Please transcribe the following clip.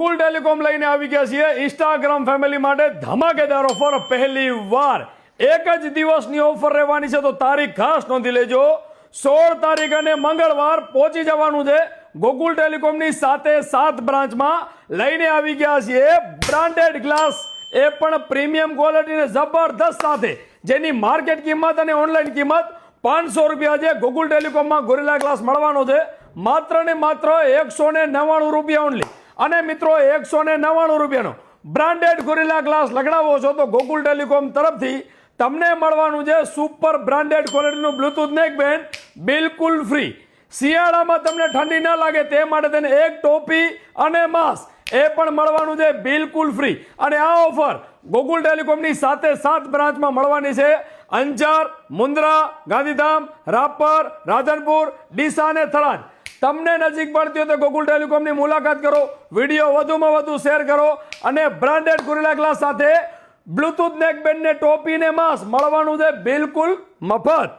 Gokul telecom લઈને આવી ગયા છીએ ઇન્સ્ટાગ્રામ ફેમિલી માટે ધમાકેદાર ઓફર। પહેલી વાર એક જ દિવસની ઓફર રહેવાની છે, તો તારીખ ખાસ નોંધી લેજો। 16 તારીખ અને મંગળવાર પહોંચી જવાનું છે ગોકુલ ટેલિકોમની 7 બ્રાન્ચમાં। લઈને આવી ગયા છીએ બ્રાન્ડેડ ગ્લાસ, એ પણ પ્રીમિયમ ક્વોલિટી ને જબરદસ્ત સાથે, જેની માર્કેટ કિંમત અને ઓનલાઈન કિંમત 500 રૂપિયા છે। ગોકુલ ટેલિકોમમાં ગોરિલા ગ્લાસ મળવાનો છે માત્ર ને માત્ર 199 રૂપિયા ઓનલી। અને મિત્રો 199 રૂપિયાનો બ્રાન્ડેડ ગોરિલા ગ્લાસ લગાડવો છો તો ગોકુલ ટેલિકોમ તરફથી તમને મળવાનું છે સુપર બ્રાન્ડેડ ક્વોલિટીનું બ્લૂટૂથ નેકબેન્ડ બિલકુલ ફ્રી। શિયાળામાં તમને ઠંડી ન લાગે તે માટે તેને એક ટોપી અને માસ્ક એ પણ મળવાનું છે બિલકુલ ફ્રી। અને આ ઓફર ગોકુલ ટેલિકોમની 7 બ્રાન્ચમાં મળવાની છે। અંજાર, મુન્દ્રા, ગાંધીધામ, રાપર, રાધનપુર, ડીસા અને થરાદ। તમને નજીક પડતી હોય તો ગોકુલ ટેલિકોમની મુલાકાત કરો, વિડીયો વધુમાં વધુ શેર કરો અને બ્રાન્ડેડ ગોરિલા ગ્લાસ સાથે બ્લૂટૂથ નેકબેન્ડ ને ટોપી ને માસ્ક મળવાનું છે બિલકુલ મફત।